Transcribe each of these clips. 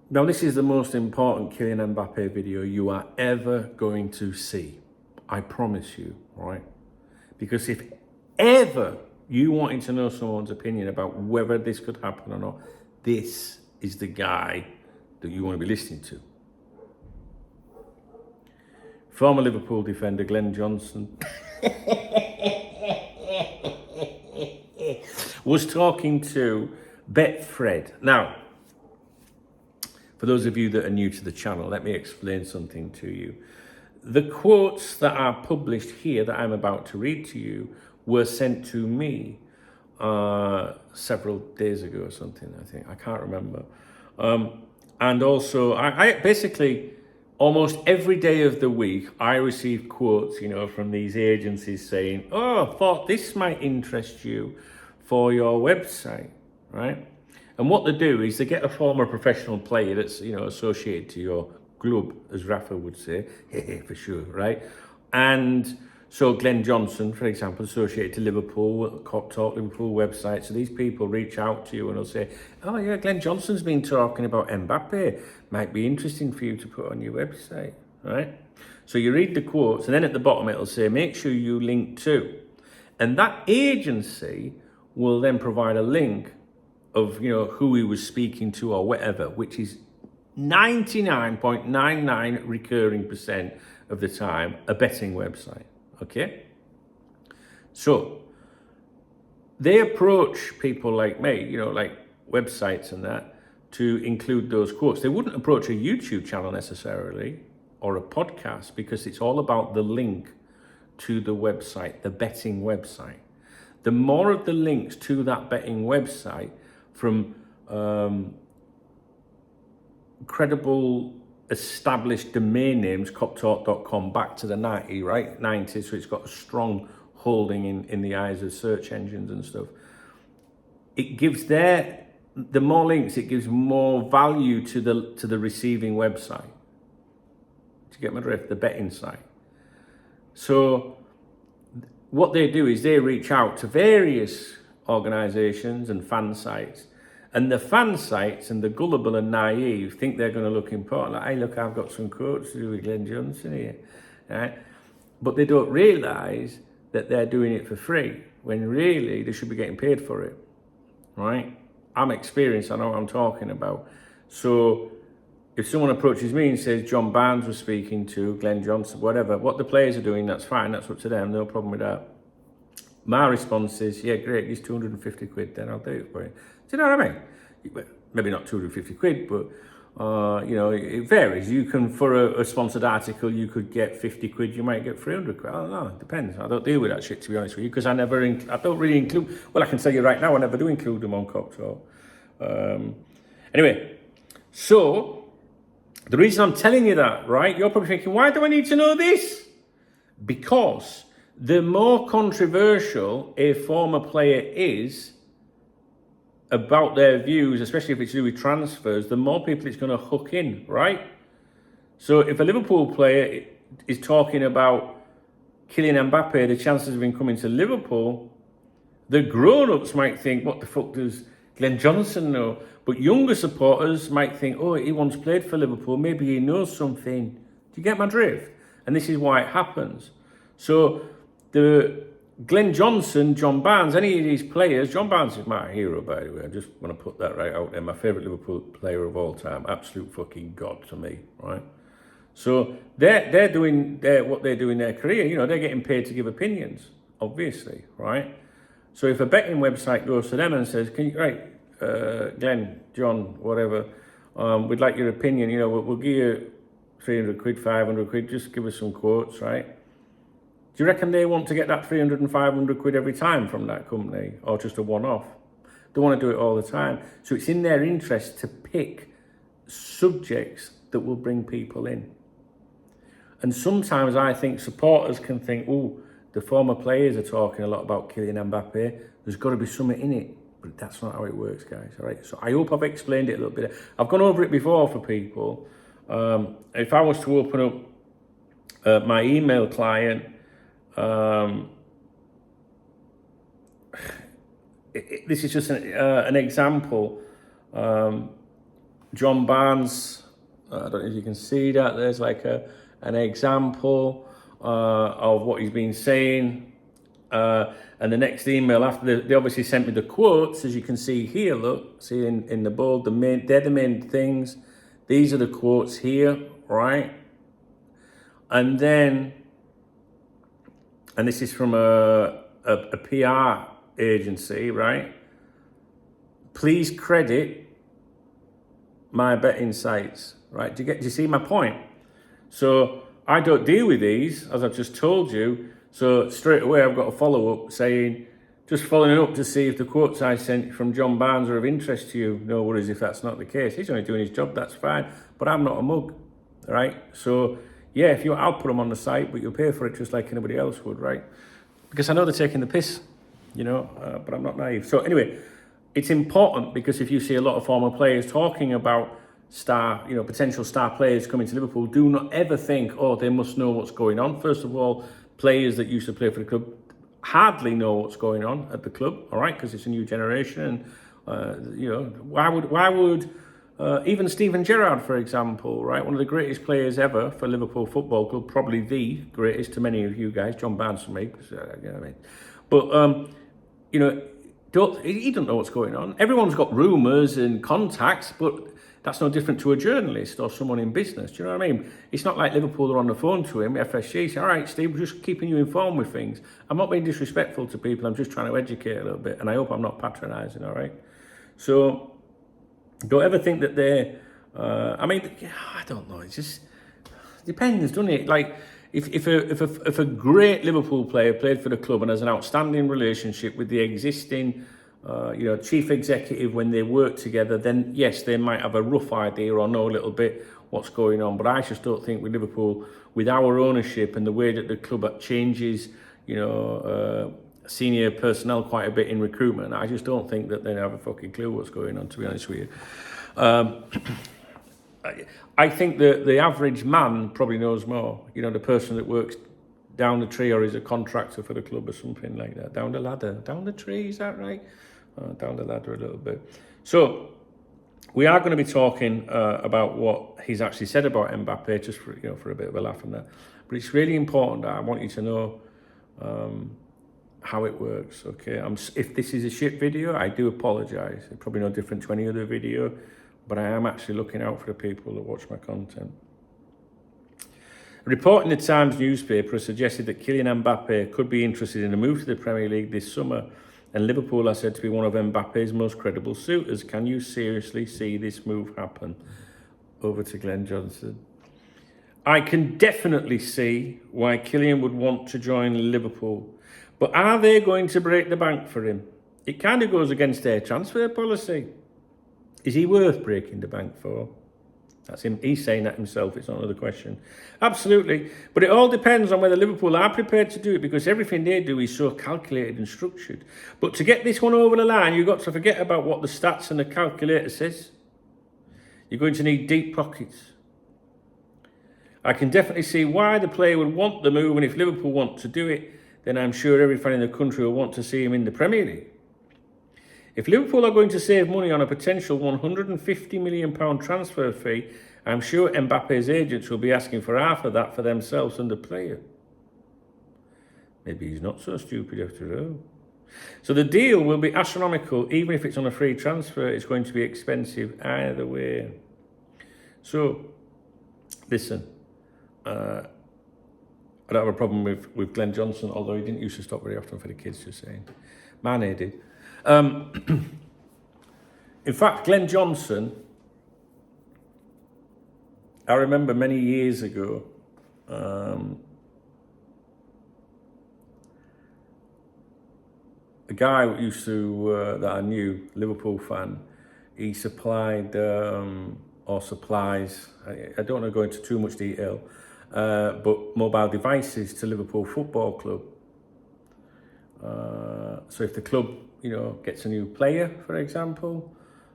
Now, this is the most important Kylian Mbappe video you are ever going to see. I promise you, right? Because if ever you wanted to know someone's opinion about whether this could happen or not, this is the guy that you want to be listening to. Former Liverpool defender Glenn Johnson was talking to Betfred. Now, for those of you that are new to the channel, let me explain something to you. The quotes that are published here that I'm about to read to you were sent to me several days ago or something, I think. I can't remember. And also, I basically, almost every day of the week, I receive quotes, from these agencies saying, oh, I thought this might interest you for your website, right? And what they do is they get a former professional player that's, associated to your club, as Rafa would say, for sure, right? And so Glenn Johnson, for example, associated to Liverpool, KopTalk, Liverpool website. So these people reach out to you and they'll say, oh yeah, Glenn Johnson's been talking about Mbappe. Might be interesting for you to put on your website, right? So you read the quotes and then at the bottom it'll say, make sure you link to. And that agency will then provide a link of, who he was speaking to or whatever, which is 99.99 recurring percent of the time, a betting website, okay? So they approach people like me, like websites and that, to include those quotes. They wouldn't approach a YouTube channel necessarily or a podcast because it's all about the link to the website, the betting website. The more of the links to that betting website from credible established domain names, KopTalk.com, back to the 90s, so it's got a strong holding in the eyes of search engines and stuff. It gives the more links, it gives more value to the receiving website. Do you get my drift? The betting site. So what they do is they reach out to various organizations and fan sites, and the fan sites and the gullible and naive think they're going to look important. Like, hey, look, I've got some quotes to do with Glenn Johnson here, right? But they don't realize that they're doing it for free when really they should be getting paid for it, right? I'm experienced, I know what I'm talking about. So if someone approaches me and says John Barnes was speaking to Glenn Johnson, whatever, what the players are doing, that's fine, that's up to them, no problem with that. My response is, yeah, great, he's 250 quid, then I'll do it for you. Do you know what I mean? Maybe not 250 quid, but, it varies. You can, for a sponsored article, you could get 50 quid, you might get 300 quid. I don't know, it depends. I don't deal with that shit, to be honest with you, because I don't really include, well, I can tell you right now, I never do include them on KopTalk. Anyway, so, the reason I'm telling you that, right, you're probably thinking, why do I need to know this? Because the more controversial a former player is about their views, especially if it's to do with transfers, the more people it's going to hook in, right? So if a Liverpool player is talking about Kylian Mbappe, the chances of him coming to Liverpool, the grown-ups might think, what the fuck does Glenn Johnson know? But younger supporters might think, oh, he once played for Liverpool, maybe he knows something. Do you get my drift? And this is why it happens. So the Glenn Johnson, John Barnes, any of these players, John Barnes is my hero, by the way. I just want to put that right out there. My favourite Liverpool player of all time. Absolute fucking god to me, right? So they're doing what they do in their career. They're getting paid to give opinions, obviously, right? So if a betting website goes to them and says, can you, right, Glenn, John, whatever, we'd like your opinion, we'll give you 300 quid, 500 quid, just give us some quotes, right? Do you reckon they want to get that 300 and 500 quid every time from that company, or just a one-off? They want to do it all the time. So it's in their interest to pick subjects that will bring people in. And sometimes I think supporters can think, oh, the former players are talking a lot about Kylian Mbappe. There's got to be something in it. But that's not how it works, guys, all right? So I hope I've explained it a little bit. I've gone over it before for people. If I was to open up my email client, this is just an example. John Barnes, I don't know if you can see that. There's like an example of what he's been saying. And the next email after, they obviously sent me the quotes, as you can see here, look, see in the bold, they're the main things. These are the quotes here, right? And then, and this is from a PR agency, right? Please credit my betting sites, right? Do you see my point? So I don't deal with these, as I've just told you. So straight away, I've got a follow-up saying, just following up to see if the quotes I sent from John Barnes are of interest to you. No worries if that's not the case. He's only doing his job, that's fine. But I'm not a mug, right? So yeah, if you, I'll put them on the site, but you'll pay for it just like anybody else would, right? Because I know they're taking the piss, you know, but I'm not naive. So anyway, it's important because if you see a lot of former players talking about potential star players coming to Liverpool, do not ever think, oh, they must know what's going on. First of all, players that used to play for the club hardly know what's going on at the club, all right, because it's a new generation. And, why would even Steven Gerrard, for example, right, one of the greatest players ever for Liverpool Football Club, probably the greatest to many of you guys, John Barnes for me, you know what I mean? But, he don't know what's going on. Everyone's got rumours and contacts, but that's no different to a journalist or someone in business. Do you know what I mean? It's not like Liverpool are on the phone to him, FSG, say, all right, Steve, we're just keeping you informed with things. I'm not being disrespectful to people, I'm just trying to educate a little bit, and I hope I'm not patronising, all right? So, don't ever think that they're, I don't know, it just depends, doesn't it? Like, if a great Liverpool player played for the club and has an outstanding relationship with the existing chief executive when they work together, then yes, they might have a rough idea or know a little bit what's going on. But I just don't think with Liverpool, with our ownership and the way that the club changes, senior personnel quite a bit in recruitment, I just don't think that they have a fucking clue what's going on, to be honest with you. I think that the average man probably knows more. You know, the person that works down the tree or is a contractor for the club or something like that. Down the ladder, down the tree, is that right? Down the ladder a little bit. So we are going to be talking about what he's actually said about Mbappe, just for a bit of a laugh and that. But it's really important that I want you to know how it works. Okay, if this is a shit video, I do apologise. It's probably no different to any other video, but I am actually looking out for the people that watch my content. A report in the Times newspaper has suggested that Kylian Mbappe could be interested in a move to the Premier League this summer, and Liverpool are said to be one of Mbappe's most credible suitors. Can you seriously see this move happen? Over to Glenn Johnson. I can definitely see why Kylian would want to join Liverpool, but are they going to break the bank for him? It kind of goes against their transfer policy. Is he worth breaking the bank for? That's him. He's saying that himself. It's not another question. Absolutely. But it all depends on whether Liverpool are prepared to do it, because everything they do is so calculated and structured. But to get this one over the line, you've got to forget about what the stats and the calculator says. You're going to need deep pockets. I can definitely see why the player would want the move, and if Liverpool want to do it, then I'm sure every fan in the country will want to see him in the Premier League. If Liverpool are going to save money on a potential £150 million transfer fee, I'm sure Mbappe's agents will be asking for half of that for themselves and the player. Maybe he's not so stupid after all. So the deal will be astronomical. Even if it's on a free transfer, it's going to be expensive either way. So, listen, I don't have a problem with Glenn Johnson, although he didn't used to stop very often for the kids, just saying. Mane did. In fact, Glenn Johnson, I remember many years ago, a guy who used to, that I knew, Liverpool fan, he supplied, or supplies, I don't want to go into too much detail, but mobile devices to Liverpool Football Club. So if the club, gets a new player, for example,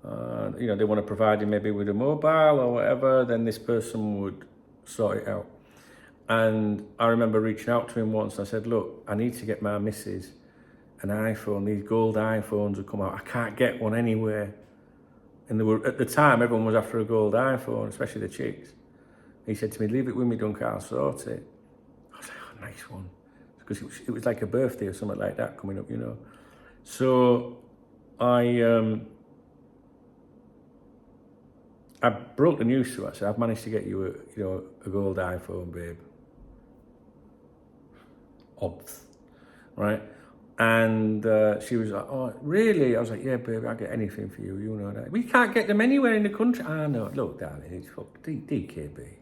they want to provide him maybe with a mobile or whatever, then this person would sort it out. And I remember reaching out to him once. I said, look, I need to get my missus an iPhone. These gold iPhones have come out. I can't get one anywhere. And they were, at the time, everyone was after a gold iPhone, especially the chicks. He said to me, leave it with me, Dunk, I'll sort it. I was like, oh, nice one. Because it was like a birthday or something like that coming up, you know. So I broke the news to her. I said, I've managed to get you a gold iPhone, babe. Obs, right? And she was like, oh, really? I was like, yeah, babe, I'll get anything for you, you know that. We can't get them anywhere in the country. I know, look, darling, it's fuck DKB.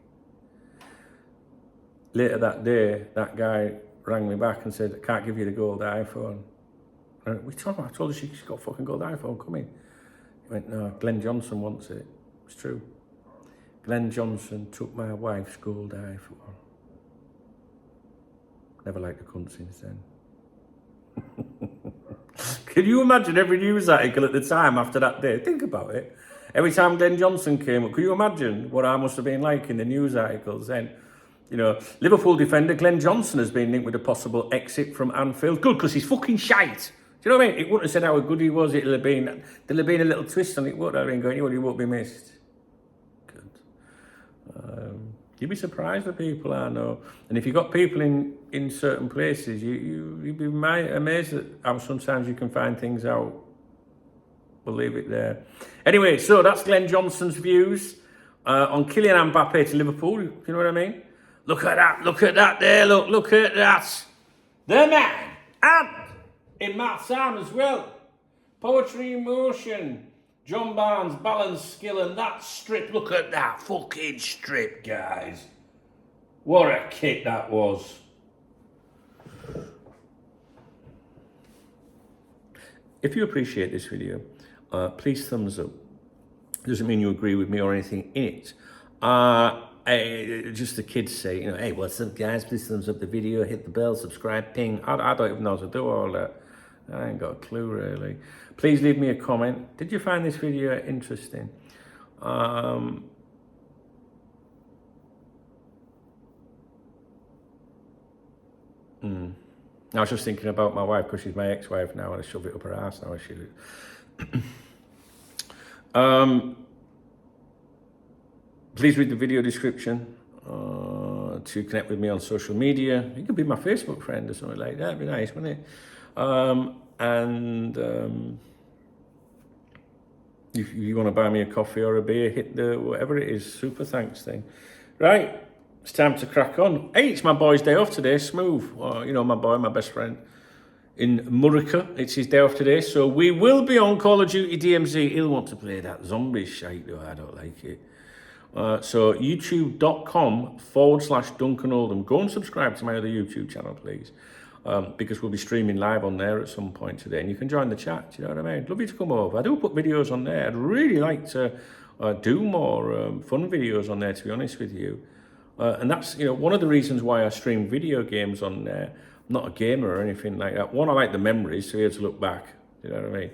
Later that day, that guy rang me back and said, I can't give you the gold iPhone. And I told her she's got a fucking gold iPhone coming. He went, no, Glenn Johnson wants it. It's true. Glenn Johnson took my wife's gold iPhone. Never liked the cunt since then. Can you imagine every news article at the time after that day? Think about it. Every time Glenn Johnson came up, can you imagine what I must have been like in the news articles then? You know, Liverpool defender Glenn Johnson has been linked with a possible exit from Anfield. Good, because he's fucking shite. Do you know what I mean? It wouldn't have said how good he was. There'll have been a little twist on it. Wouldn't have been going, he won't be missed. Good. You'd be surprised with people, I know. And if you've got people in certain places, you'd be amazed at how sometimes you can find things out. We'll leave it there. Anyway, so that's Glenn Johnson's views on Kylian Mbappe to Liverpool. You know what I mean? Look at that there, look at that. The man. And in Matt's arm as well. Poetry in motion. John Barnes, balance, skill, and that strip. Look at that fucking strip, guys. What a kick that was. If you appreciate this video, please thumbs up. Doesn't mean you agree with me or anything in it. Just the kids say, you know, hey, what's up, guys? Please thumbs up the video, hit the bell, subscribe, ping. I don't even know how to do all that. I ain't got a clue, really. Please leave me a comment. Did you find this video interesting? I was just thinking about my wife, because she's my ex-wife now, and I shove it up her ass now, I shoot it. Please read the video description to connect with me on social media. You could be my Facebook friend or something like that. That'd be nice, wouldn't it? If you want to buy me a coffee or a beer, hit the whatever it is, super thanks thing. Right, it's time to crack on. Hey, it's my boy's day off today, Smooth. You know, my boy, my best friend in Murica. It's his day off today, so we will be on Call of Duty DMZ. He'll want to play that zombie shite, though. I don't like it. So youtube.com/Duncan Oldham. Go and subscribe to my other YouTube channel, please. Because we'll be streaming live on there at some point today, and you can join the chat. You know what I mean? Love you to come over. I do put videos on there. I'd really like to do more fun videos on there, to be honest with you. And that's, you know, one of the reasons why I stream video games on there. I'm not a gamer or anything like that. One, I like the memories, so you have to look back. You know what I mean?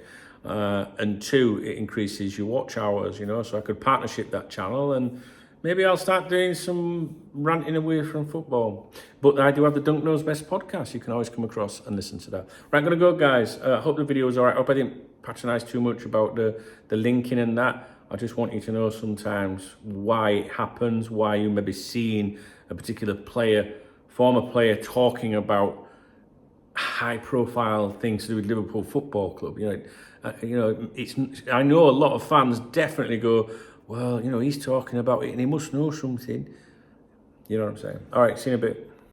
And two, it increases your watch hours. You know, so I could partnership that channel and. Maybe I'll start doing some ranting away from football. But I do have the Dunk Knows Best podcast. You can always come across and listen to that. Right, I'm going to go, guys. Hope the video was all right. Hope I didn't patronise too much about the linking and that. I just want you to know sometimes why it happens, why you may be seeing a particular player, former player, talking about high-profile things to do with Liverpool Football Club. You know, I know a lot of fans definitely go, well, you know, he's talking about it and he must know something. You know what I'm saying? All right, see you in a bit.